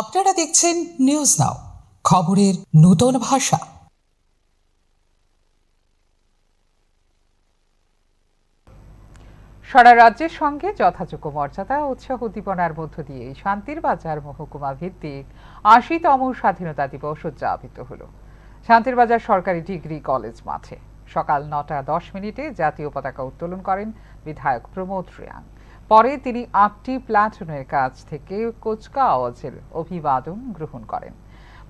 আপনারা দেখছেন news now, খবরের নতুন ভাষা। সারা রাজ্যের সঙ্গে যথাযোগ্য মর্যাদা উৎসাহ উদ্দীপনার মধ্য দিয়ে শান্তির বাজার মহকুমা ভিত্তিক ৮০তম স্বাধীনতা দিবস উদযাপিত হল শান্তির বাজার সরকারি ডিগ্রি কলেজ মাঠে। সকাল ৯টা ১০ মিনিটে জাতীয় পতাকা উত্তোলন করেন বিধায়ক প্রমোদ রিয়াং। পরে তিনি ৮টি প্লাটুনের কাছ থেকে কুচকাওয়াজের অভিবাদন গ্রহণ করেন।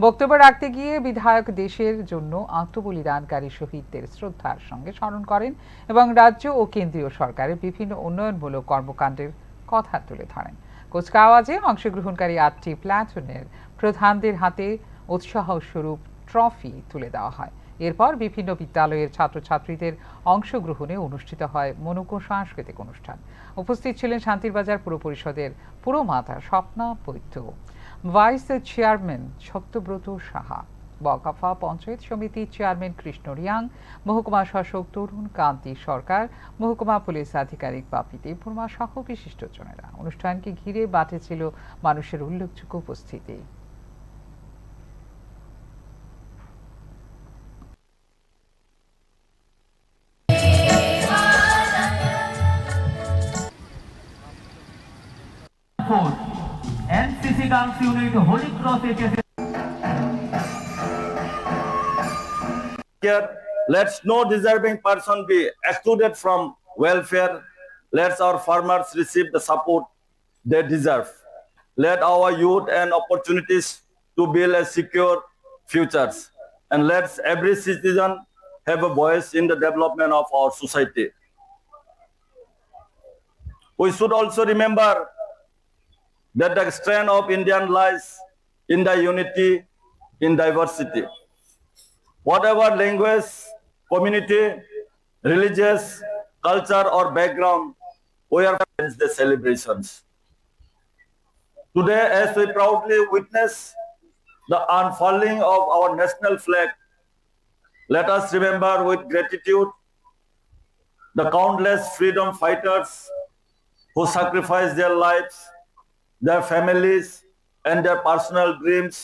বক্তব্য রাখতে গিয়ে বিধায়ক দেশের জন্য আত্মবলিদানকারী শহীদদের শ্রদ্ধার সঙ্গে স্মরণ করেন এবং রাজ্য ও কেন্দ্রীয় সরকারের বিভিন্ন উন্নয়নমূলক কর্মকাণ্ডের কথা তুলে ধরেন। কুচকাওয়াজে অংশগ্রহণকারী ৮টি প্লাটুনের প্রধানদের হাতে উৎসাহস্বরূপ ট্রফি তুলে দেওয়া হয়। এরপর বিভিন্ন বিদ্যালয়ের ছাত্রছাত্রীদের অংশগ্রহণে অনুষ্ঠিত হয় মনোজ্ঞ সাংস্কৃতিক অনুষ্ঠান। উপস্থিত ছিলেন শান্তিরবাজার পুর পরিষদের পুরমাতা স্বপ্না বৈদ্য, ভাইস চেয়ারম্যান সত্যব্রত সাহা, বকাফা পঞ্চায়েত সমিতির চেয়ারম্যান কৃষ্ণ রিয়াং, মহকুমা শাসক তরুণ কান্তি সরকার, মহকুমা পুলিশ আধিকারিক বাপি দেববর্মা সহ বিশিষ্টজনেরা। অনুষ্ঠানকে ঘিরে বাটেছিল মানুষের উল্লেখযোগ্য উপস্থিতি। NCC Guns Unit, Holy Cross HSS. Here, let's no deserving person be excluded from welfare. Let our farmers receive the support they deserve. Let our youth and opportunities to build a secure futures. And let every citizen have a voice in the development of our society. We should also remember that the strength of Indian lies in the unity in diversity. Whatever language, community, religious, culture or background, we are the celebrations. Today, as we proudly witness the unfurling of our national flag, let us remember with gratitude the countless freedom fighters who sacrificed their lives, their families, and their personal dreams